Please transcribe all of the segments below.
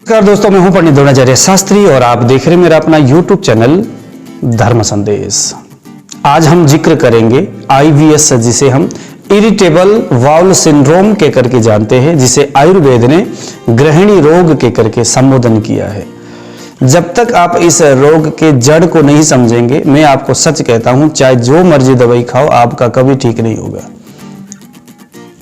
नमस्कार दोस्तों, मैं हूं पंडित द्रोणाचार्य शास्त्री और आप देख रहे हैं मेरा अपना YouTube चैनल धर्म संदेश। आज हम जिक्र करेंगे IBS, जिसे हम इरिटेबल बाउल सिंड्रोम के करके जानते हैं, जिसे आयुर्वेद ने गृहिणी रोग के करके संबोधन किया है। जब तक आप इस रोग के जड़ को नहीं समझेंगे, मैं आपको सच कहता हूं, चाहे जो मर्जी दवाई खाओ, आपका कभी ठीक नहीं होगा।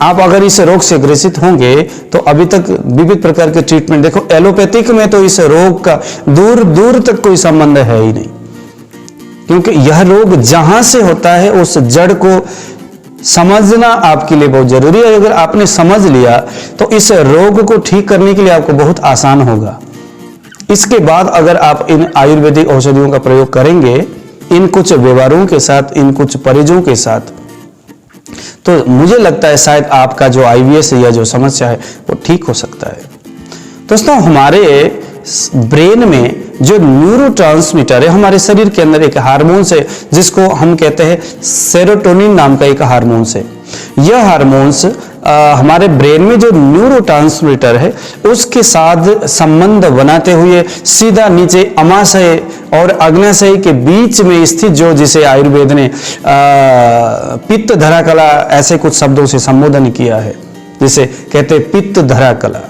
आप अगर इस रोग से ग्रसित होंगे तो अभी तक विविध प्रकार के ट्रीटमेंट देखो, एलोपैथिक में तो इस रोग का दूर दूर तक कोई संबंध है ही नहीं, क्योंकि यह रोग जहां से होता है उस जड़ को समझना आपके लिए बहुत जरूरी है। अगर आपने समझ लिया तो इस रोग को ठीक करने के लिए आपको बहुत आसान होगा। इसके बाद अगर आप इन आयुर्वेदिक औषधियों का प्रयोग करेंगे, इन कुछ व्यवहारों के साथ, इन कुछ परहेजों के साथ, तो मुझे लगता है शायद आपका जो IBS या जो समस्या है वो ठीक हो सकता है। दोस्तों, हमारे ब्रेन में जो न्यूरोट्रांसमीटर है, हमारे शरीर के अंदर एक हार्मोन्स है जिसको हम कहते हैं सेरोटोनिन नाम का एक हार्मोन्स है। यह हार्मोन्स हमारे ब्रेन में जो न्यूरोट्रांसमीटर है उसके साथ संबंध बनाते हुए सीधा नीचे अमाशय और अग्नाशय के बीच में स्थित, जो जिसे आयुर्वेद ने पित्त धरा कला ऐसे कुछ शब्दों से संबोधन किया है, जिसे कहते हैं पित्त धरा कला,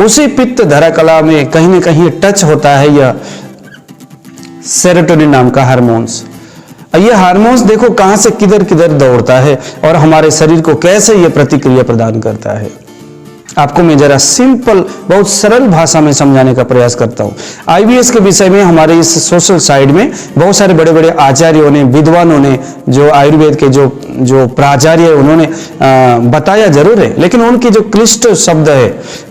उसी पित्त धरा कला में कहीं ना कहीं टच होता है यह सेरोटोनिन नाम का हार्मोन्स। ये हार्मोन्स देखो कहां से किधर किधर दौड़ता है और हमारे शरीर को कैसे यह प्रतिक्रिया प्रदान करता है। आपको मैं जरा सिंपल, बहुत सरल भाषा में समझाने का प्रयास करता हूं। IBS के विषय में हमारे इस सोशल साइड में बहुत सारे बड़े बड़े आचार्यों ने, विद्वानों ने, जो आयुर्वेद के जो प्राचार्य है, उन्होंने बताया जरूर है, लेकिन उनकी जो क्लिष्ट शब्द है,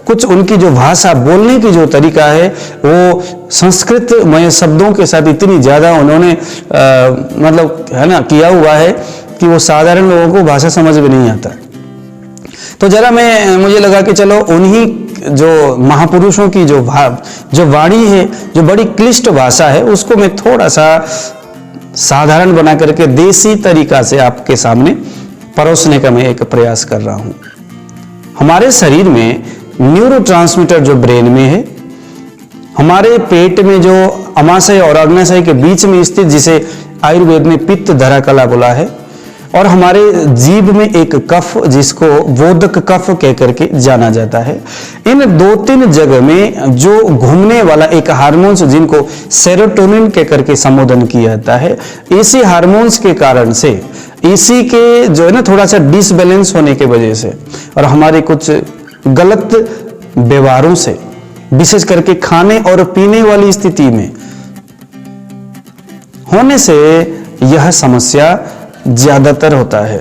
कुछ उनकी जो भाषा बोलने की जो तरीका है, वो संस्कृतमय शब्दों के साथ इतनी ज्यादा उन्होंने मतलब है ना किया हुआ है कि वो साधारण लोगों को भाषा समझ में नहीं आता। तो जरा मुझे लगा कि चलो उन्हीं जो महापुरुषों की जो वाणी है, जो बड़ी क्लिष्ट भाषा है, उसको मैं थोड़ा सा साधारण बना करके देसी तरीका से आपके सामने परोसने का मैं एक प्रयास कर रहा हूं। हमारे शरीर में न्यूरोट्रांसमीटर जो ब्रेन में है, हमारे पेट में जो अमाशय और अग्नाशय के बीच में स्थित, जिसे आयुर्वेद में पित्त धरा कला बोला है, और हमारे जीभ में एक कफ जिसको वोदक कफ कह करके जाना जाता है। इन दो तीन जगह में जो घूमने वाला एक हार्मोन्स, जिनको सेरोटोनिन कह करके संबोधन किया जाता है, इसी हार्मोन्स के कारण से, इसी के जो है ना थोड़ा सा डिसबैलेंस होने के वजह से और हमारे कुछ गलत व्यवहारों से, विशेष करके खाने और पीने वाली स्थिति में होने से यह समस्या ज्यादातर होता है।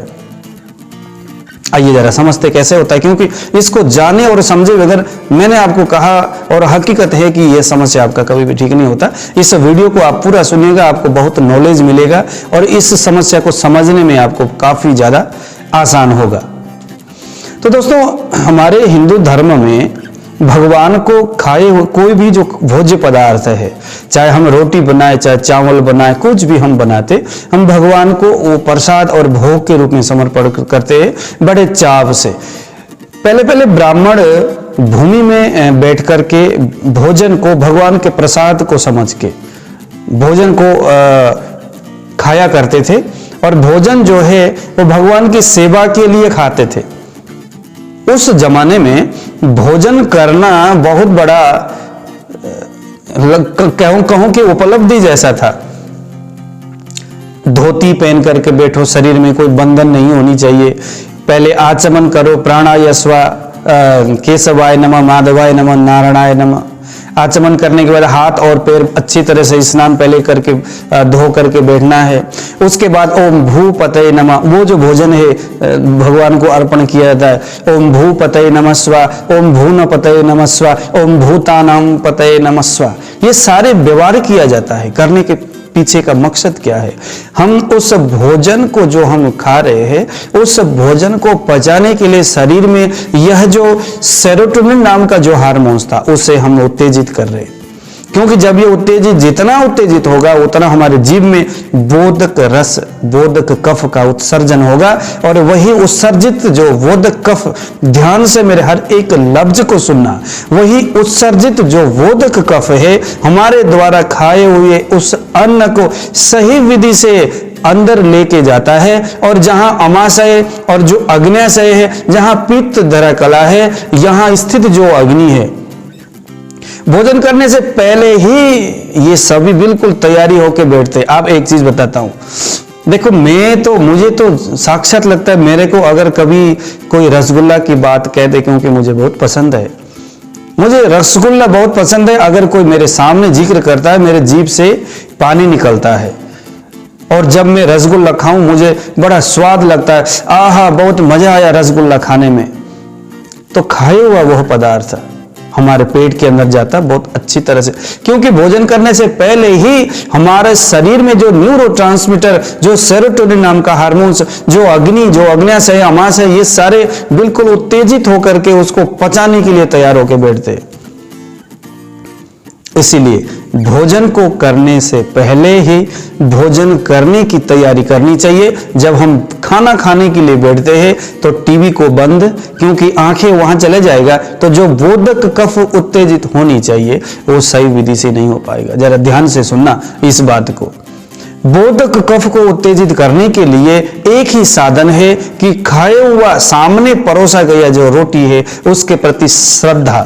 आइए जरा समझते कैसे होता है, क्योंकि इसको जाने और समझे बगैर, मैंने आपको कहा और हकीकत है कि यह समस्या आपका कभी भी ठीक नहीं होता। इस वीडियो को आप पूरा सुनिएगा, आपको बहुत नॉलेज मिलेगा और इस समस्या को समझने में आपको काफी ज्यादा आसान होगा। तो दोस्तों, हमारे हिंदू धर्म में भगवान को खाए हुए कोई भी जो भोज्य पदार्थ है, चाहे हम रोटी बनाए, चाहे चावल बनाए, कुछ भी हम बनाते, हम भगवान को वो प्रसाद और भोग के रूप में समर्पण करते हैं बड़े चाव से। पहले ब्राह्मण भूमि में बैठ करके भोजन को, भगवान के प्रसाद को समझ के भोजन को खाया करते थे, और भोजन जो है वो भगवान की सेवा के लिए खाते थे। उस जमाने में भोजन करना बहुत बड़ा कहूं कि उपलब्धि जैसा था। धोती पहन करके बैठो, शरीर में कोई बंधन नहीं होनी चाहिए, पहले आचमन करो, प्राणायाम, केशवाय नमः, माधवाय नमः, नारायणाय नमः। आचमन करने के बाद हाथ और पैर अच्छी तरह से स्नान पहले करके धो करके बैठना है। उसके बाद ओम भूपतये नमः, वो जो भोजन है भगवान को अर्पण किया जाता है, ओम भूपतये नमः स्वाहा, ओम भूनपतये नमः स्वाहा, ओम भूतानां पतये नमः स्वाहा। ये सारे व्यवहार किया जाता है। करने के पीछे का मकसद क्या है? हम उस भोजन को जो हम खा रहे हैं, उस भोजन को पचाने के लिए शरीर में यह जो सेरोटोनिन नाम का जो हार्मोन्स था, उसे हम उत्तेजित कर रहे हैं। क्योंकि जब ये उत्तेजित, जितना उत्तेजित होगा उतना हमारे जीभ में बोधक रस, बोधक कफ का उत्सर्जन होगा, और वही उत्सर्जित जो बोधक कफ, ध्यान से मेरे हर एक लफ्ज को सुनना, वही उत्सर्जित जो बोधक कफ है हमारे द्वारा खाए हुए उस अन्न को सही विधि से अंदर लेके जाता है, और जहां अमाशय और जो अग्न्याशय है, जहां पित्त धरा कला है, यहां स्थित जो अग्नि है, भोजन करने से पहले ही ये सभी बिल्कुल तैयारी होके बैठते। आप एक चीज बताता हूं, देखो मुझे तो साक्षात लगता है, मेरे को अगर कभी कोई रसगुल्ला की बात कह दे, क्योंकि मुझे बहुत पसंद है, मुझे रसगुल्ला बहुत पसंद है, अगर कोई मेरे सामने जिक्र करता है मेरे जीभ से पानी निकलता है, और जब मैं रसगुल्ला खाऊं मुझे बड़ा स्वाद लगता है, आहा बहुत मजा आया रसगुल्ला खाने में, तो खाए हुआ वह पदार्थ हमारे पेट के अंदर जाता बहुत अच्छी तरह से, क्योंकि भोजन करने से पहले ही हमारे शरीर में जो न्यूरोट्रांसमीटर, जो सेरोटोनिन नाम का हार्मोन्स, जो अग्नि, जो अग्न्याशय, अमाशय, ये सारे बिल्कुल उत्तेजित होकर के उसको पचाने के लिए तैयार होकर बैठते। इसीलिए भोजन को करने से पहले ही भोजन करने की तैयारी करनी चाहिए। जब हम खाना खाने के लिए बैठते हैं तो टीवी को बंद, क्योंकि आंखें वहां चले जाएगा तो जो बोधक कफ उत्तेजित होनी चाहिए वो सही विधि से नहीं हो पाएगा। जरा ध्यान से सुनना इस बात को। बोधक कफ को उत्तेजित करने के लिए एक ही साधन है कि खाए हुआ सामने परोसा गया जो रोटी है उसके प्रति श्रद्धा।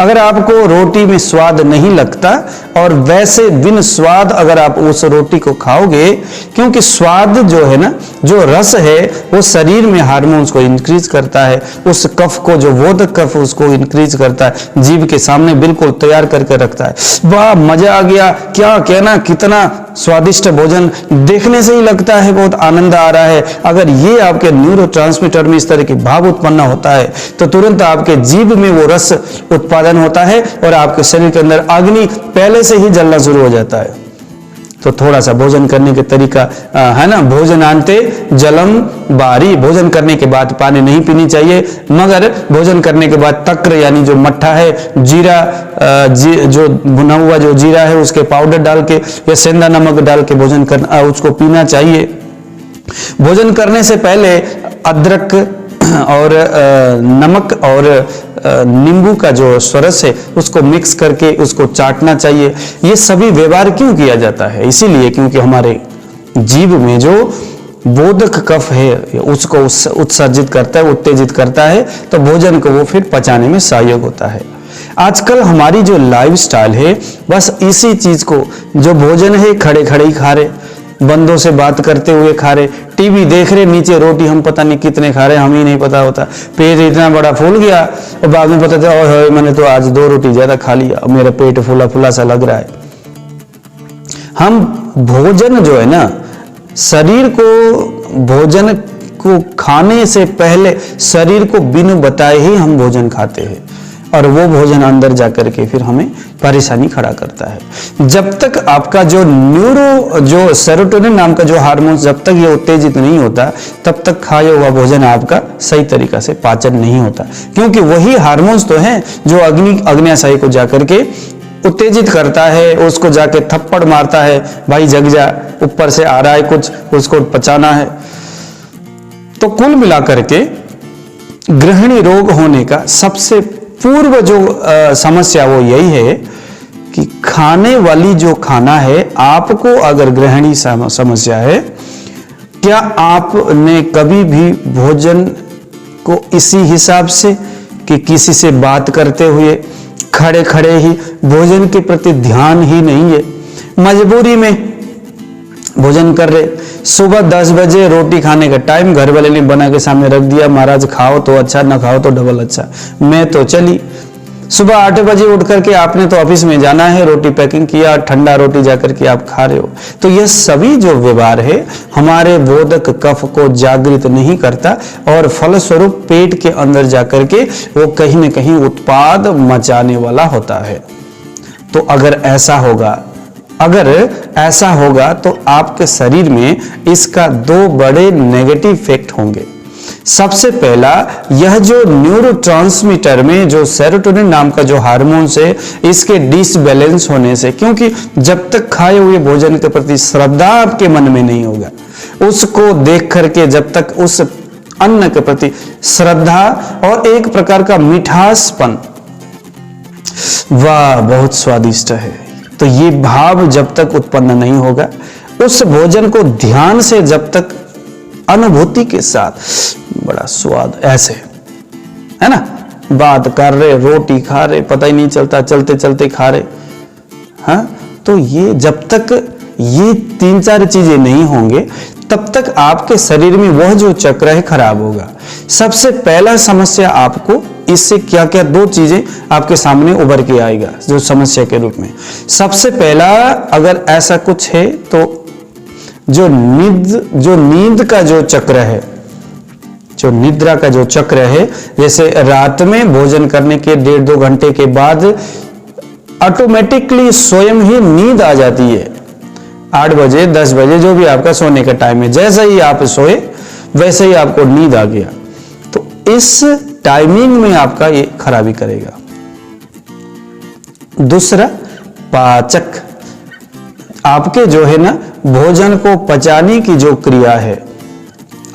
अगर आपको रोटी में स्वाद नहीं लगता और वैसे बिन स्वाद अगर आप उस रोटी को खाओगे, क्योंकि स्वाद जो है ना, जो रस है वो शरीर में हार्मोन्स को इंक्रीज करता है, उस कफ को, जो बोधक कफ उसको इंक्रीज करता है, जीभ के सामने बिल्कुल तैयार करके रखता है। वाह मजा आ गया, क्या कहना, कितना स्वादिष्ट भोजन, देखने से ही लगता है बहुत आनंद आ रहा है। अगर ये आपके न्यूरोट्रांसमीटर में इस तरह के भाव उत्पन्न होता है तो तुरंत आपके जीभ में वो रस उत्पादन होता है और आपके शरीर के अंदर अग्नि पहले से ही जलना शुरू हो जाता है। तो थोड़ा सा भोजन करने के तरीका है ना, भोजनांते जलम बारी, भोजन करने के बाद पानी नहीं पीनी चाहिए, मगर भोजन करने के बाद तक्र यानी जो मट्ठा है, जीरा, जो भुना हुआ जो जीरा है उसके पाउडर डाल के या सेंधा नमक डाल के भोजन करना, उसको पीना चाहिए। भोजन करने से पहले अदरक और नमक और नींबू का जो स्वरस है उसको मिक्स करके उसको चाटना चाहिए। ये सभी व्यवहार क्यों किया जाता है? इसीलिए क्योंकि हमारे जीभ में जो बोधक कफ है उसको उत्सर्जित करता है, उत्तेजित करता है, तो भोजन को वो फिर पचाने में सहयोग होता है। आजकल हमारी जो लाइफस्टाइल है बस इसी चीज को, जो भोजन है खड़े खड़े ही खा रहे, बंदों से बात करते हुए खा रहे, टीवी देख रहे, नीचे रोटी हम पता नहीं कितने खा रहे, हमें ही नहीं पता होता, पेट इतना बड़ा फूल गया और बाद में पता चला ओए मैंने तो आज 2 रोटी ज्यादा खा लिया, मेरा पेट फूला फूला सा लग रहा है। हम भोजन जो है ना, शरीर को भोजन को खाने से पहले शरीर को बिन बताए ही हम भोजन खाते हैं और वो भोजन अंदर जाकर के फिर हमें परेशानी खड़ा करता है। जब तक आपका जो सेरोटोनिन नाम का जो हार्मोन जब तक ये उत्तेजित नहीं होता तब तक खाया हुआ भोजन आपका सही तरीका से पाचन नहीं होता, क्योंकि वही हार्मोन्स तो हैं जो अग्न्याशय को जाकर के उत्तेजित करता है, उसको जाके थप्पड़ मारता है, भाई जग जा, ऊपर से आ रहा है कुछ, उसको पचाना है। तो कुल मिलाकर के गृहिणी रोग होने का सबसे पूर्व जो समस्या वो यही है कि खाने वाली जो खाना है, आपको अगर गृहिणी समस्या है, क्या आपने कभी भी भोजन को इसी हिसाब से कि किसी से बात करते हुए खड़े खड़े ही भोजन के प्रति ध्यान ही नहीं है, मजबूरी में भोजन कर रहे, सुबह 10 बजे रोटी खाने का टाइम, घर वाले ने बना के सामने रख दिया, महाराज खाओ तो अच्छा, ना खाओ तो डबल अच्छा, मैं तो चली। सुबह 8 बजे उठ करके आपने तो ऑफिस में जाना है, रोटी पैकिंग किया, ठंडा रोटी जाकर के आप खा रहे हो। तो यह सभी जो व्यवहार है हमारे बोधक कफ को जागृत नहीं करता और फलस्वरूप पेट के अंदर जाकर के वो कहीं न कहीं उत्पाद मचाने वाला होता है। तो अगर ऐसा होगा तो आपके शरीर में इसका 2 बड़े नेगेटिव इफेक्ट होंगे। सबसे पहला, यह जो न्यूरोट्रांसमीटर में जो सेरोटोनिन नाम का जो हार्मोन्स है, इसके डिसबैलेंस होने से, क्योंकि जब तक खाए हुए भोजन के प्रति श्रद्धा आपके मन में नहीं होगा, उसको देख करके जब तक उस अन्न के प्रति श्रद्धा और एक प्रकार का मिठासपन, वाह बहुत स्वादिष्ट है, तो ये भाव जब तक उत्पन्न नहीं होगा, उस भोजन को ध्यान से जब तक अनुभूति के साथ बड़ा स्वाद, ऐसे है ना, बात कर रहे, रोटी खा रहे, पता ही नहीं चलता, चलते चलते खा रहे, हाँ, तो ये जब तक ये 3-4 चीजें नहीं होंगे तब तक आपके शरीर में वह जो चक्र है खराब होगा। सबसे पहला समस्या आपको इससे क्या क्या 2 चीजें आपके सामने उभर के आएगा जो समस्या के रूप में। सबसे पहला, अगर ऐसा कुछ है तो जो नींद का जो चक्र है, जो निद्रा का जो चक्र है, जैसे रात में भोजन करने के 1.5-2 घंटे के बाद ऑटोमेटिकली स्वयं ही नींद आ जाती है। 8 बजे 10 बजे जो भी आपका सोने का टाइम है, जैसे ही आप सोए वैसे ही आपको नींद आ गया, तो इस टाइमिंग में आपका ये खराबी करेगा। दूसरा, पाचक, आपके जो है ना भोजन को पचाने की जो क्रिया है,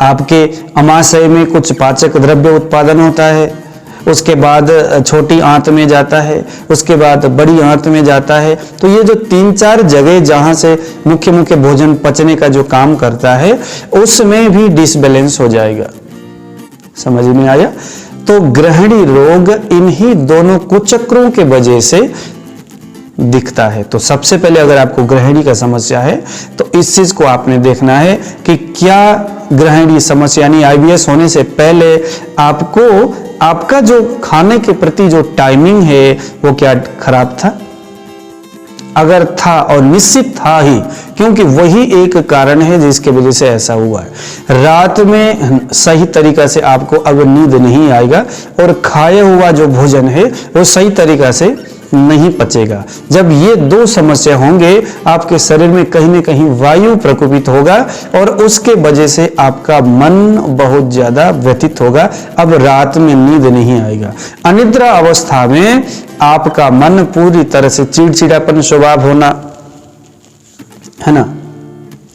आपके अमाशय में कुछ पाचक द्रव्य उत्पादन होता है, उसके बाद छोटी आंत में जाता है, उसके बाद बड़ी आंत में जाता है, तो ये जो 3-4 जगह जहां से मुख्य मुख्य भोजन पचने का जो काम करता है, उसमें भी डिसबैलेंस हो जाएगा। समझ में आया? तो ग्रहणी रोग इन्हीं दोनों कुचक्रों के वजह से दिखता है। तो सबसे पहले अगर आपको ग्रहणी का समस्या है तो इस चीज को आपने देखना है कि क्या ग्रहणी समस्या यानी आईबीएस होने से पहले आपको आपका जो खाने के प्रति जो टाइमिंग है वो क्या खराब था? अगर था, और निश्चित था ही, क्योंकि वही एक कारण है जिसके वजह से ऐसा हुआ है। रात में सही तरीका से आपको अब नींद नहीं आएगा और खाया हुआ जो भोजन है वो सही तरीका से नहीं पचेगा। जब ये 2 समस्या होंगे, आपके शरीर में कहीं न कहीं वायु प्रकोपित होगा और उसके वजह से आपका मन बहुत ज्यादा व्यथित होगा। अब रात में नींद नहीं आएगा। अनिद्रा अवस्था में आपका मन पूरी तरह से चिड़चिड़ापन स्वभाव होना, है ना,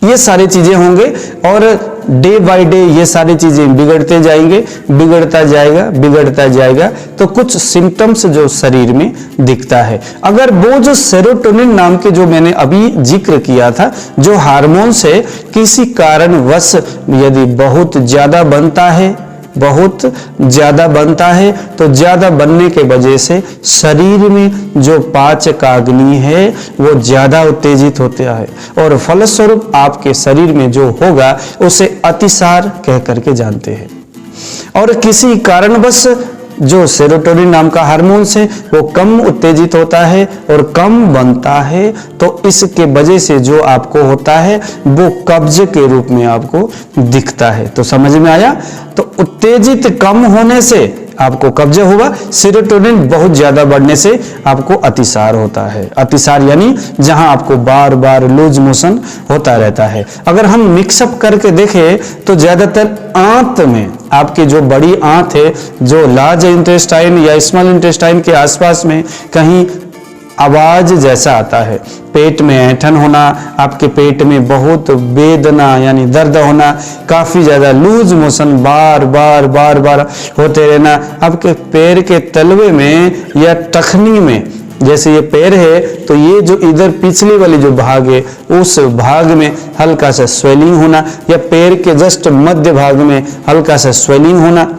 ये सारी चीजें होंगे और डे बाय डे ये सारी चीजें बिगड़ते जाएंगे, बिगड़ता जाएगा तो कुछ सिम्टम्स जो शरीर में दिखता है। अगर वो जो सेरोटोनिन नाम के जो मैंने अभी जिक्र किया था, जो हार्मोन्स है, किसी कारणवश यदि बहुत ज्यादा बनता है तो ज्यादा बनने के वजह से शरीर में जो पाचकाग्नि है वो ज्यादा उत्तेजित होता है और फलस्वरूप आपके शरीर में जो होगा उसे अतिसार कह करके जानते हैं। और किसी कारणवश जो सेरोटोनिन नाम का हार्मोन्स है वो कम उत्तेजित होता है और कम बनता है, तो इसके वजह से जो आपको होता है वो कब्ज के रूप में आपको दिखता है। तो समझ में आया? तो उत्तेजित कम होने से आपको कब्ज हुआ, सेरोटोनिन बहुत ज्यादा बढ़ने से आपको अतिसार होता है। अतिसार यानी जहां आपको बार बार लूज मोशन होता रहता है। अगर हम मिक्सअप करके देखें तो ज्यादातर आंत में, आपकी जो बड़ी आंत है, जो लार्ज इंटेस्टाइन या स्मॉल इंटेस्टाइन के आसपास में कहीं आवाज जैसा आता है, पेट में ऐंठन होना, आपके पेट में बहुत वेदना यानी दर्द होना, काफी ज्यादा लूज मोशन बार बार होते रहना, आपके पैर के तलवे में या टखनी में, जैसे ये पैर है तो ये जो इधर पिछली वाली जो भाग है उस भाग में हल्का सा स्वेलिंग होना, या पैर के जस्ट मध्य भाग में हल्का सा स्वेलिंग होना।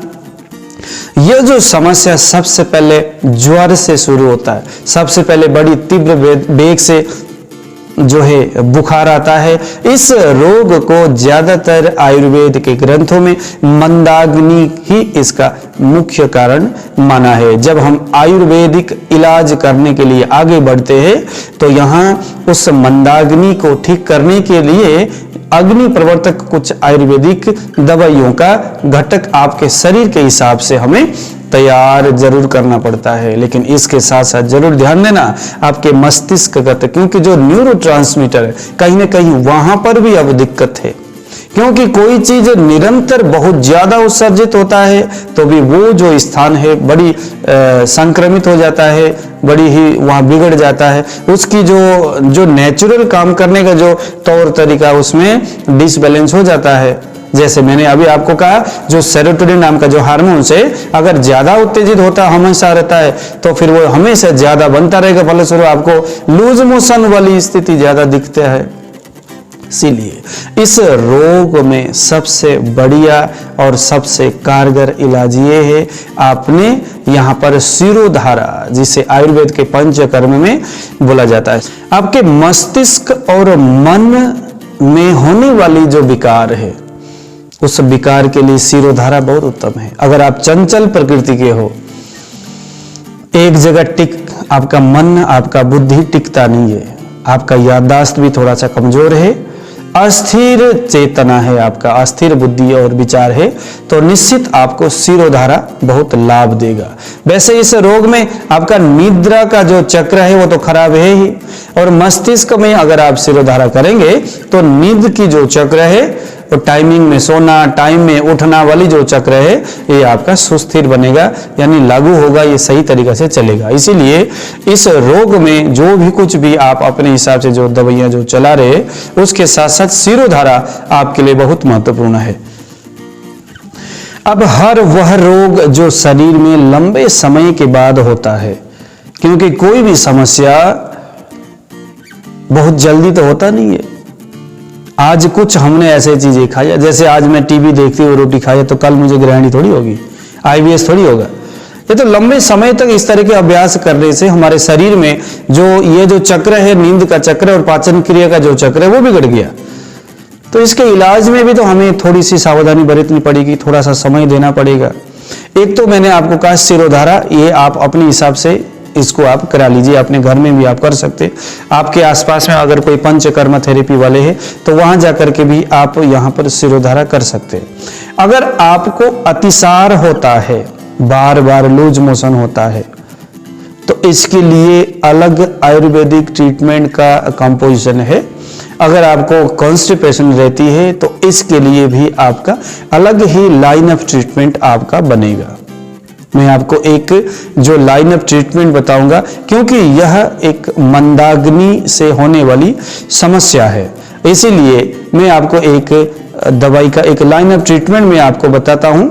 यह जो समस्या सबसे पहले ज्वर से शुरू होता है, सबसे पहले बड़ी तीव्र वेग से जो है बुखार आता है। इस रोग को ज्यादातर आयुर्वेद के ग्रंथों में मंदाग्नि ही इसका मुख्य कारण माना है। जब हम आयुर्वेदिक इलाज करने के लिए आगे बढ़ते हैं तो यहाँ उस मंदाग्नि को ठीक करने के लिए अग्नि प्रवर्तक कुछ आयुर्वेदिक दवाइयों का घटक आपके शरीर के हिसाब से हमें तैयार जरूर करना पड़ता है। लेकिन इसके साथ साथ जरूर ध्यान देना आपके मस्तिष्क का, क्योंकि जो न्यूरोट्रांसमीटर है कहीं ना कहीं वहां पर भी अब दिक्कत है, क्योंकि कोई चीज निरंतर बहुत ज्यादा उत्सर्जित होता है तो भी वो जो स्थान है बड़ी संक्रमित हो जाता है, बड़ी ही वहां बिगड़ जाता है, उसकी जो नेचुरल काम करने का जो तौर तरीका उसमें डिसबैलेंस हो जाता है। जैसे मैंने अभी आपको कहा, जो सेरोटोनिन नाम का जो हार्मोन है अगर ज्यादा उत्तेजित होता हमेशा रहता है तो फिर वो हमेशा ज्यादा बनता रहेगा, फलस्वरूप आपको लूज मोशन वाली स्थिति ज्यादा दिखते है। इसीलिए इस रोग में सबसे बढ़िया और सबसे कारगर इलाज ये है, आपने यहाँ पर शिरोधारा, जिसे आयुर्वेद के पंचकर्म में बोला जाता है, आपके मस्तिष्क और मन में होने वाली जो विकार है उस विकार के लिए शिरोधारा बहुत उत्तम है। अगर आप चंचल प्रकृति के हो, एक जगह आपका मन, आपका बुद्धि टिकता नहीं है, आपका याददाश्त भी थोड़ा सा कमजोर है, अस्थिर चेतना है, आपका अस्थिर बुद्धि और विचार है, तो निश्चित आपको शिरोधारा बहुत लाभ देगा। वैसे इस रोग में आपका निद्रा का जो चक्र है वो तो खराब है ही, और मस्तिष्क में अगर आप शिरोधारा करेंगे तो नींद की जो चक्र है, तो टाइमिंग में सोना, टाइम में उठना वाली जो चक्र है ये आपका सुस्थिर बनेगा, यानी लागू होगा, ये सही तरीके से चलेगा। इसीलिए इस रोग में जो भी कुछ भी आप अपने हिसाब से जो दवाइयां जो चला रहे, उसके साथ साथ शिरोधारा आपके लिए बहुत महत्वपूर्ण है। अब हर वह रोग जो शरीर में लंबे समय के बाद होता है, क्योंकि कोई भी समस्या बहुत जल्दी तो होता नहीं है। आज कुछ हमने ऐसे चीजें खाया, जैसे आज मैं टीवी देखती हुई रोटी खाया तो कल मुझे ग्रहणी थोड़ी होगी, आईबीएस थोड़ी होगा। ये तो लंबे समय तक इस तरह के अभ्यास करने से हमारे शरीर में जो ये जो चक्र है, नींद का चक्र और पाचन क्रिया का जो चक्र है वो बिगड़ गया। तो इसके इलाज में भी तो हमें थोड़ी सी सावधानी बरतनी पड़ेगी, थोड़ा सा समय देना पड़ेगा। एक तो मैंने आपको कहा शिरोधारा, ये आप अपने हिसाब से इसको आप करा लीजिए, अपने घर में भी आप कर सकते। आपके आसपास में अगर कोई पंचकर्म थेरेपी वाले हैं तो वहां जाकर के भी आप यहाँ पर शिरोधारा कर सकते। अगर आपको अतिसार होता है, बार बार लूज मोशन होता है, तो इसके लिए अलग आयुर्वेदिक ट्रीटमेंट का कंपोजिशन है। अगर आपको कॉन्स्टिपेशन रहती है तो इसके लिए भी आपका अलग ही लाइन ऑफ ट्रीटमेंट आपका बनेगा। मैं आपको एक जो लाइन ऑफ ट्रीटमेंट बताऊंगा, क्योंकि यह एक मंदाग्नि से होने वाली समस्या है, इसीलिए मैं आपको एक दवाई का एक लाइन ऑफ ट्रीटमेंट मैं आपको बताता हूं।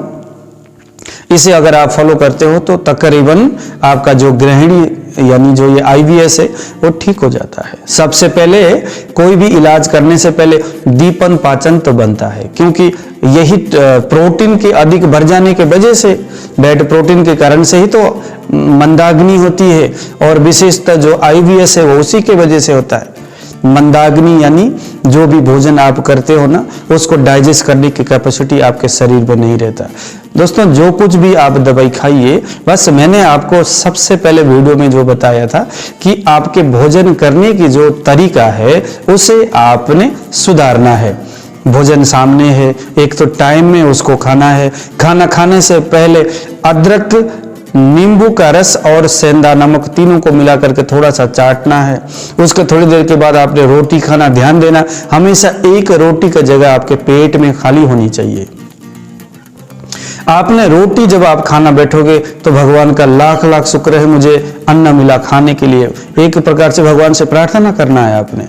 इसे अगर आप फॉलो करते हो तो तकरीबन आपका जो गृहिणी यानी जो ये आईवीएस है वो ठीक हो जाता है। सबसे पहले कोई भी इलाज करने से पहले दीपन पाचन तो बनता है, क्योंकि यही प्रोटीन के अधिक बढ़ जाने के वजह से, बैड प्रोटीन के कारण से ही तो मंदाग्नि होती है, और विशेषतः जो आईवीएस है वो उसी के वजह से होता है। मंदाग्नि यानी जो भी भोजन आप करते हो ना, उसको डाइजेस्ट करने की कैपेसिटी आपके शरीर में नहीं रहता। दोस्तों, जो कुछ भी आप दवाई खाइए, बस मैंने आपको सबसे पहले वीडियो में जो बताया था कि आपके भोजन करने की जो तरीका है उसे आपने सुधारना है। भोजन सामने है, एक तो टाइम में उसको खाना है। खाना खाने से पहले अदरक, नींबू का रस और सेंधा नमक तीनों को मिला करके थोड़ा सा चाटना है। उसके थोड़ी देर के बाद आपने रोटी खाना, ध्यान देना हमेशा एक रोटी का जगह आपके पेट में खाली होनी चाहिए। आपने रोटी जब आप खाना बैठोगे तो भगवान का लाख लाख शुक्र है मुझे अन्न मिला खाने के लिए, एक प्रकार से भगवान से प्रार्थना करना है आपने,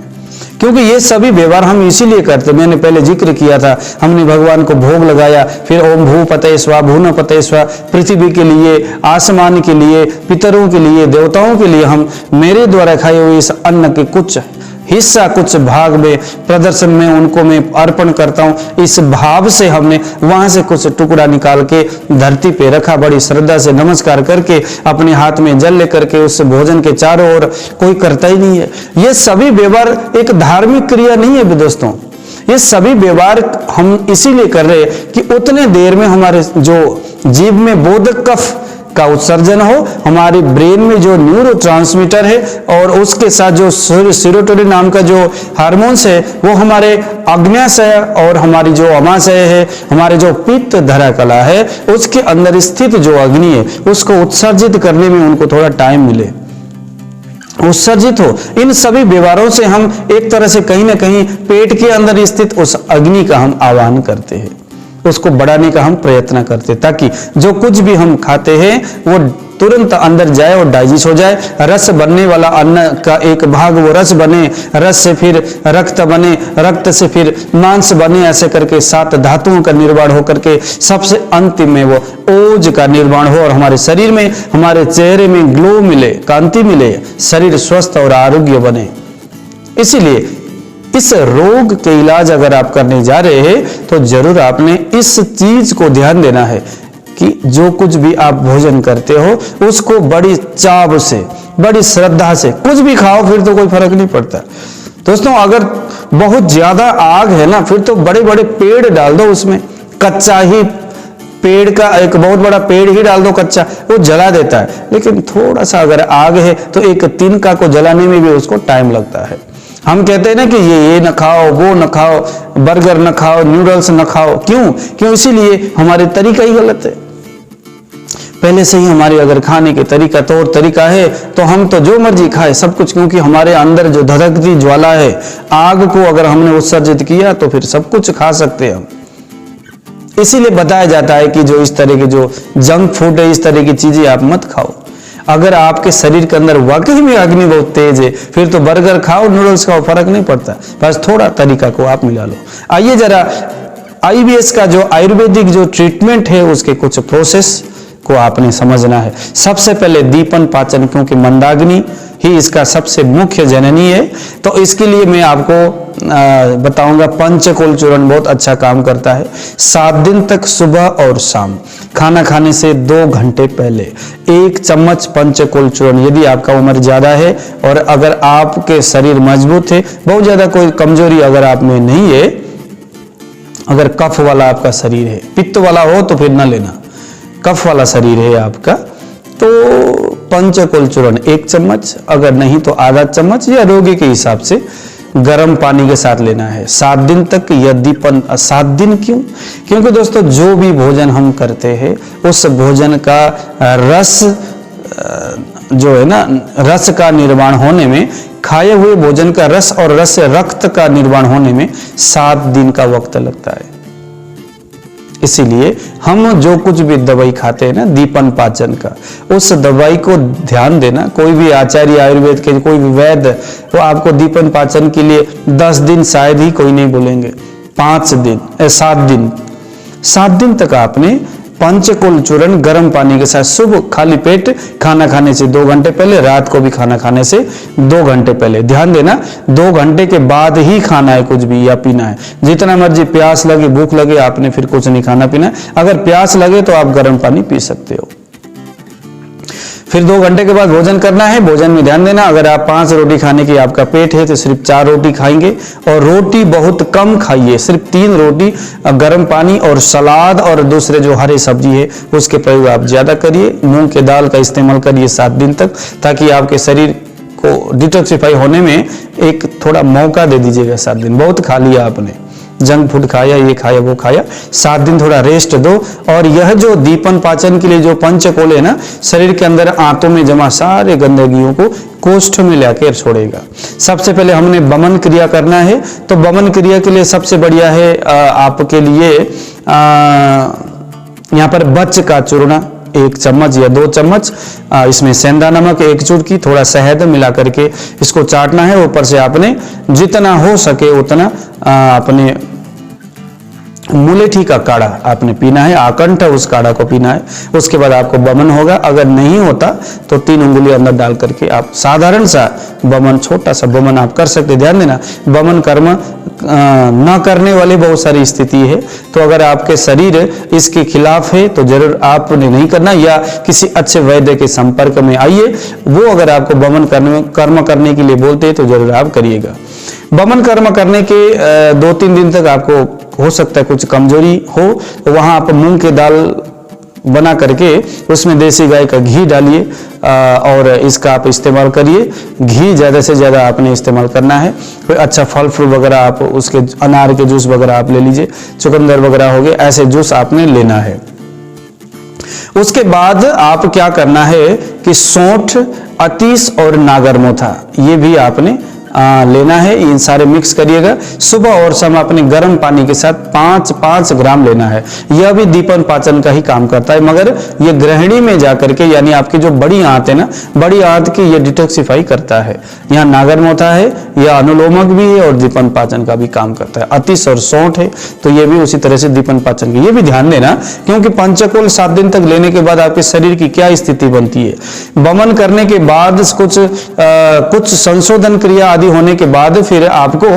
क्योंकि ये सभी व्यवहार हम इसीलिए करते। मैंने पहले जिक्र किया था, हमने भगवान को भोग लगाया, फिर ओम भू पतये स्वाहा, भू न पतये स्वाहा, पृथ्वी के लिए, आसमान के लिए, पितरों के लिए, देवताओं के लिए हम मेरे द्वारा खाए हुए इस अन्न के कुछ हिस्सा, कुछ भाग में प्रदर्शन में उनको मैं अर्पण करता हूं। इस भाव से हमने वहां से कुछ टुकड़ा निकाल के धरती पे रखा, बड़ी श्रद्धा से नमस्कार करके, अपने हाथ में जल लेकर के उस भोजन के चारों ओर, कोई करता ही नहीं है। ये सभी व्यवहार एक धार्मिक क्रिया नहीं है दोस्तों, ये सभी व्यवहार हम इसीलिए कर रहे हैं कि उतने देर में हमारे जो जीभ में बोधक कफ का उत्सर्जन हो, हमारे ब्रेन में जो न्यूरोट्रांसमीटर है और उसके साथ जो सेरोटोनिन नाम का जो हार्मोन्स है वो हमारे अग्न्याशय और हमारी जो अमाशय है, हमारे जो पित्त धरा कला है, उसके अंदर स्थित जो अग्नि है उसको उत्सर्जित करने में उनको थोड़ा टाइम मिले। उत्सर्जित हो। इन सभी व्यवहारों से हम एक तरह से कहीं ना कहीं पेट के अंदर स्थित उस अग्नि का हम आह्वान करते हैं, उसको बढ़ाने का हम प्रयत्न करते हैं, ताकि जो कुछ भी हम खाते हैं वो तुरंत अंदर जाए और डाइजेस्ट हो जाए। रस बनने वाला अन्न का एक भाग वो रस बने, रस से फिर रक्त बने, रक्त से फिर मांस बने, ऐसे करके 7 धातुओं का निर्माण होकर के सबसे अंतिम में वो ओज का निर्माण हो और हमारे शरीर में, हमारे चेहरे में ग्लो मिले, कांति मिले, शरीर स्वस्थ और आरोग्य बने। इसीलिए इस रोग के इलाज अगर आप करने जा रहे हैं तो जरूर आपने इस चीज को ध्यान देना है कि जो कुछ भी आप भोजन करते हो उसको बड़ी चाव से, बड़ी श्रद्धा से कुछ भी खाओ, फिर तो कोई फर्क नहीं पड़ता। दोस्तों, अगर बहुत ज्यादा आग है ना, फिर तो बड़े बड़े पेड़ डाल दो उसमें, कच्चा ही पेड़ का एक बहुत बड़ा पेड़ ही डाल दो कच्चा, वो जला देता है। लेकिन थोड़ा सा अगर आग है तो एक तिनका को जलाने में भी उसको टाइम लगता है। हम कहते हैं ना कि ये न खाओ, वो न खाओ, बर्गर न खाओ, नूडल्स न खाओ। क्यों? इसीलिए हमारे तरीका ही गलत है। पहले से ही हमारे अगर खाने के तरीका तौर तरीका है तो हम तो जो मर्जी खाए सब कुछ, क्योंकि हमारे अंदर जो धधकती ज्वाला है, आग को अगर हमने उत्सर्जित किया तो फिर सब कुछ खा सकते हैं हम। इसीलिए बताया जाता है कि जो इस तरह के जो जंक फूड है, इस तरह की चीजें आप मत खाओ। अगर आपके शरीर के अंदर वाकई में अग्नि बहुत तेज है, फिर तो बर्गर खाओ, नूडल्स खाओ, फर्क नहीं पड़ता। बस थोड़ा तरीका को आप मिला लो। आइए जरा आईबीएस का जो आयुर्वेदिक जो ट्रीटमेंट है उसके कुछ प्रोसेस को आपने समझना है। सबसे पहले दीपन पाचन, क्योंकि मंदाग्नि ही इसका सबसे मुख्य जननी है, तो इसके लिए मैं आपको बताऊंगा पंचकोल चूर्ण बहुत अच्छा काम करता है। 7 दिन तक सुबह और शाम खाना खाने से 2 घंटे पहले 1 चम्मच पंचकोल चूर्ण, यदि आपका उम्र ज्यादा है और अगर आपके शरीर मजबूत है, बहुत ज्यादा कोई कमजोरी अगर आप में नहीं है, अगर कफ वाला आपका शरीर है, पित्त वाला हो तो फिर ना लेना, कफ वाला शरीर है आपका, तो पंचकोल चूर्ण 1 चम्मच, अगर नहीं तो आधा चम्मच, या रोगी के हिसाब से गर्म पानी के साथ लेना है 7 दिन तक। यदि 7 दिन क्यों? क्योंकि दोस्तों जो भी भोजन हम करते हैं उस भोजन का रस जो है ना, रस का निर्माण होने में, खाए हुए भोजन का रस और रस से रक्त का निर्माण होने में 7 दिन का वक्त लगता है। इसीलिए हम जो कुछ भी दवाई खाते हैं ना दीपन पाचन का, उस दवाई को ध्यान देना। कोई भी आचार्य आयुर्वेद के, कोई भी वैद्य, वो आपको दीपन पाचन के लिए 10 दिन शायद ही कोई नहीं बोलेंगे, 5 दिन 7 दिन तक आपने पंचकोल चूर्ण गर्म पानी के साथ सुबह खाली पेट खाना खाने से 2 घंटे पहले, रात को भी खाना खाने से 2 घंटे पहले। ध्यान देना 2 घंटे के बाद ही खाना है कुछ भी या पीना है। जितना मर्जी प्यास लगे, भूख लगे, आपने फिर कुछ नहीं खाना पीना। अगर प्यास लगे तो आप गर्म पानी पी सकते हो। फिर 2 घंटे के बाद भोजन करना है। भोजन में ध्यान देना, अगर आप 5 रोटी खाने की आपका पेट है तो सिर्फ 4 रोटी खाएंगे, और रोटी बहुत कम खाइए, सिर्फ 3 रोटी, गर्म पानी और सलाद और दूसरे जो हरे सब्जी है उसके प्रयोग आप ज्यादा करिए। मूंग के दाल का इस्तेमाल करिए 7 दिन तक, ताकि आपके शरीर को डिटॉक्सिफाई होने में एक थोड़ा मौका दे दीजिएगा। 7 दिन बहुत खा लिया आपने, जंक फूड खाया, ये खाया, वो खाया, 7 दिन थोड़ा रेस्ट दो। और यह जो दीपन पाचन के लिए जो पंचकोल है ना, शरीर के अंदर आंतों में जमा सारे गंदगियों को कोष्ठ में लाकर छोड़ेगा। सबसे पहले हमने वमन क्रिया करना है, तो वमन क्रिया के लिए सबसे बढ़िया है आपके लिए यहाँ पर बच का चूर्ण 1 चम्मच या 2 चम्मच, इसमें सेंधा नमक 1 चुटकी, थोड़ा शहद मिला करके इसको चाटना है। ऊपर से आपने जितना हो सके उतना अपने मुलेठी का काढ़ा आपने पीना है, आकंठ उस काढ़ा को पीना है। उसके बाद आपको वमन होगा। अगर नहीं होता तो 3 उंगली अंदर डाल करके आप साधारण सा वमन, छोटा सा वमन आप कर सकते। ध्यान देना, वमन कर्म न करने वाले बहुत सारी स्थिति है, तो अगर आपके शरीर इसके खिलाफ है तो जरूर आपने नहीं करना, या किसी अच्छे वैद्य के संपर्क में आइए। वो अगर आपको वमन कर्म करने के लिए बोलते हैं तो जरूर आप करिएगा। वमन कर्म करने के 2-3 दिन तक आपको हो सकता है कुछ कमजोरी हो, तो वहां आप मूंग की दाल बना करके उसमें देसी गाय का घी डालिए और इसका आप इस्तेमाल करिए। घी ज़्यादा से ज़्यादा आपने इस्तेमाल करना है। कोई अच्छा फल फ्रूट वगैरह आप उसके, अनार के जूस वगैरह आप ले लीजिए, चुकंदर वगैरह हो गए, ऐसे जूस आपने लेना है। उसके बाद आप क्या करना है कि सौंठ अतीस और नागरमोथा, ये भी आपने लेना है। इन सारे मिक्स करिएगा। सुबह और शाम अपने गर्म पानी के साथ 5-5 ग्राम लेना है। यह भी दीपन पाचन का ही काम करता है, मगर ये गृहिणी में जाकर के, यानी आपकी जो बड़ी आंत है ना, बड़ी आंत की ये डिटॉक्सिफाई करता है। यहाँ नागरमोथा है, यह अनुलोमक भी है और दीपन पाचन का भी काम करता है। अतीस और सौंठ है तो ये भी उसी तरह से दीपन पाचन की। ये भी ध्यान देना, क्योंकि पंचकोल 7 दिन तक लेने के बाद आपके शरीर की क्या स्थिति बनती है। वमन करने के बाद कुछ संशोधन क्रिया आदि होने के बाद फिर आपको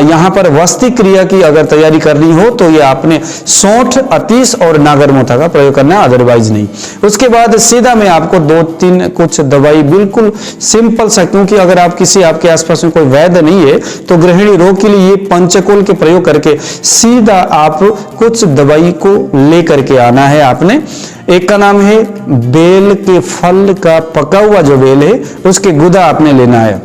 यहाँ पर वस्ती क्रिया की अगर तैयारी करनी हो तो ये आपने सौंठ, अतीस और नागरमोथा का प्रयोग करना है, अदरवाइज नहीं। उसके बाद सीधा मैं आपको 2-3 कुछ दवाई बिल्कुल सिंपल सा, क्योंकि अगर आप आपके आसपास में कोई वैद्य नहीं है तो गृहिणी रोग के लिए ये पंचकोल के प्रयोग करके सीधा आप कुछ दवाई को लेकर के आना है आपने। एक का नाम है बेल के फल का पका हुआ जो बेल है उसके गुदा आपने लेना है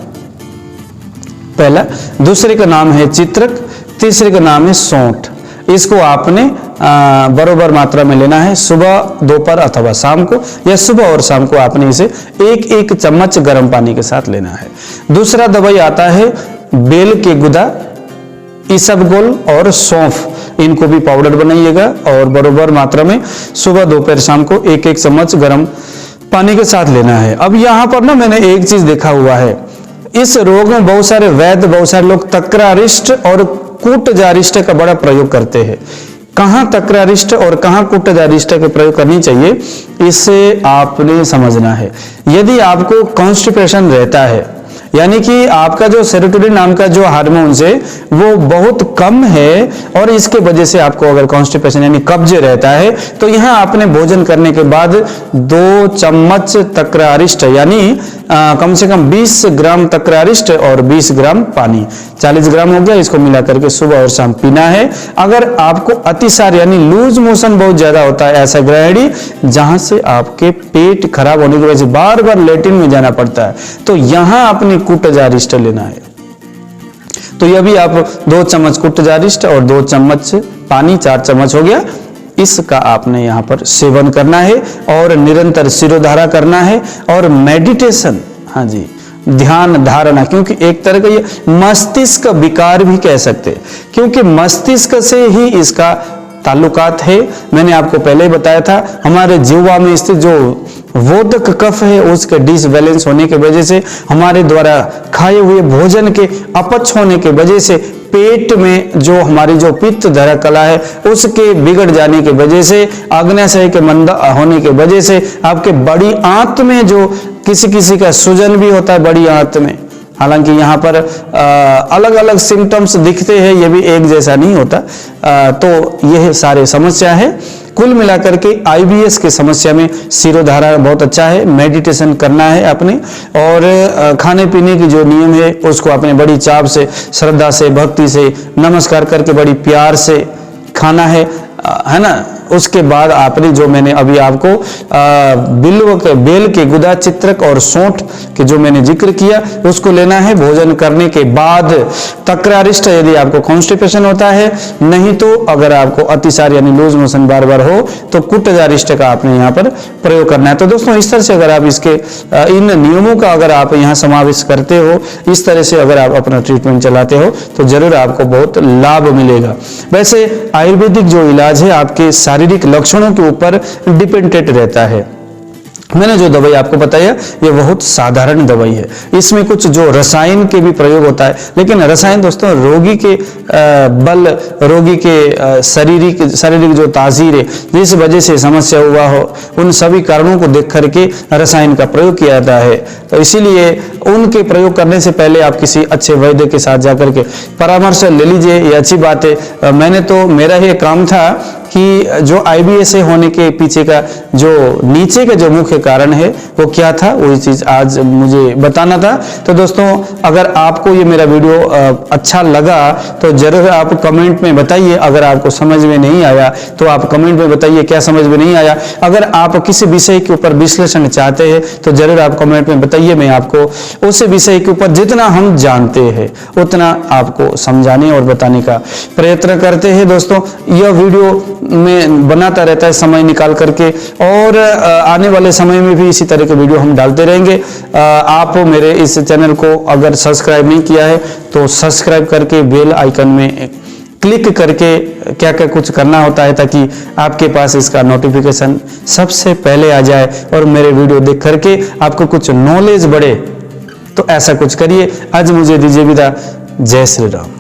पहला। दूसरे का नाम है चित्रक, तीसरे का नाम है सौंठ। इसको आपने बरोबर मात्रा में लेना है, सुबह, दोपहर अथवा शाम को, या सुबह और शाम को आपने इसे 1-1 चम्मच गर्म पानी के साथ लेना है। दूसरा दवाई आता है बेल के गुदा, इसबगोल और सौंफ, इनको भी पाउडर बनाइएगा और बरोबर मात्रा में सुबह, दोपहर, शाम को 1-1 चम्मच गर्म पानी के साथ लेना है। अब यहाँ पर ना मैंने एक चीज देखा हुआ है, इस रोग में बहुत सारे वैद्य, बहुत सारे लोग तक्रारिष्ट और कूटजारिष्ट का बड़ा प्रयोग करते हैं। कहां तक्रारिष्ट और कहां कूटजारिष्ट का प्रयोग करनी चाहिए, इसे आपने समझना है। यदि आपको कॉन्स्टिपेशन रहता है, यानी कि आपका जो सेरोटोनिन नाम का जो हार्मोन्स है वो बहुत कम है और इसके वजह से आपको अगर कॉन्स्टिपेशन यानी कब्ज रहता है, तो यहाँ आपने भोजन करने के बाद 2 चम्मच तक्रारिष्ट यानी कम से कम 20 ग्राम तक्रारिष्ट और 20 ग्राम पानी, 40 ग्राम हो गया, इसको मिला करके सुबह और शाम पीना है। अगर आपको अतिसार यानी लूज मोशन बहुत ज्यादा होता है, ऐसा गृहिणी जहां से आपके पेट खराब होने की वजह से बार बार लेटिन में जाना पड़ता है, तो यहां आपने कूटजारिष्ट लेना है। तो यह भी आप 2 चम्मच कूटजारिष्ट और 2 चम्मच पानी, 4 चम्मच हो गया, इसका आपने यहाँ पर सेवन करना है और निरंतर शिरोधारा करना है और मेडिटेशन, हाँ जी, ध्यान धारणा, क्योंकि एक तरह का ये मस्तिष्क विकार भी कह सकते हैं, क्योंकि मस्तिष्क से ही इसका ताल्लुकात है। मैंने आपको पहले ही बताया था, हमारे जीवा में स्थित जो वोदक कफ है उसके डिसबैलेंस होने की वजह से, हमारे द्वारा खाए हुए भोजन के अपच होने की वजह से, पेट में जो हमारी जो पित्त धरा कला है उसके बिगड़ जाने की वजह से, आग्नेयाशय के मंदा होने की वजह से, आपके बड़ी आंत में जो किसी का सूजन भी होता है बड़ी आंत में, हालांकि यहाँ पर अलग अलग सिम्टम्स दिखते हैं, ये भी एक जैसा नहीं होता। तो यह सारे समस्या है। कुल मिलाकर के आईबीएस की समस्या में शिरोधारा बहुत अच्छा है, मेडिटेशन करना है अपने, और खाने पीने की जो नियम है उसको अपने बड़ी चाव से, श्रद्धा से, भक्ति से, नमस्कार करके बड़ी प्यार से खाना है ना। उसके बाद आपने जो मैंने अभी आपको बेल के गुदा, चित्रक और सौंठ के जो मैंने जिक्र किया उसको लेना है भोजन करने के बाद। तक्रारिष्ट यदि आपको कॉन्स्टिपेशन होता है, नहीं तो अगर आपको अतिसार यानी लूज मोशन बार बार हो तो कुटजारिष्ट का आपने यहाँ पर प्रयोग करना है। तो दोस्तों इस तरह से अगर आप इसके इन नियमों का अगर आप यहाँ समावेश करते हो, इस तरह से अगर आप अपना ट्रीटमेंट चलाते हो तो जरूर आपको बहुत लाभ मिलेगा। वैसे आयुर्वेदिक जो इलाज है आपके शारीरिक लक्षणों के ऊपर डिपेंडेंट रहता है। मैंने जो दवाई आपको बताया ये बहुत साधारण दवाई है, इसमें कुछ जो रसायन के भी प्रयोग होता है, लेकिन रसायन दोस्तों रोगी के बल, रोगी के शारीरिक जो तासीर है, जिस वजह से समस्या हुआ हो, उन सभी कारणों को देख करके रसायन का प्रयोग किया जाता है। तो इसीलिए उनके प्रयोग करने से पहले आप किसी अच्छे वैद्य के साथ जाकर के परामर्श ले लीजिए, ये अच्छी बात है। मैंने तो मेरा ये काम था कि जो आईबीएस होने के पीछे का जो नीचे का जो मुख्य कारण है वो क्या था, वही चीज आज मुझे बताना था। तो दोस्तों अगर आपको ये मेरा वीडियो अच्छा लगा तो जरूर आप कमेंट में बताइए। अगर आपको समझ में नहीं आया तो आप कमेंट में बताइए क्या समझ में नहीं आया। अगर आप किसी विषय के ऊपर विश्लेषण चाहते हैं तो जरूर आप कमेंट में बताइए, मैं आपको उस विषय के ऊपर जितना हम जानते हैं उतना आपको समझाने और बताने का प्रयत्न करते हैं। दोस्तों यह वीडियो में बनाता रहता है समय निकाल करके, और आने वाले समय में भी इसी तरह के वीडियो हम डालते रहेंगे। आप मेरे इस चैनल को अगर सब्सक्राइब नहीं किया है तो सब्सक्राइब करके बेल आइकन में क्लिक करके क्या क्या कुछ करना होता है ताकि आपके पास इसका नोटिफिकेशन सबसे पहले आ जाए और मेरे वीडियो देख करके आपको कुछ नॉलेज बढ़े। तो ऐसा कुछ करिए। आज मुझे दीजिए विदा। जय श्री राम।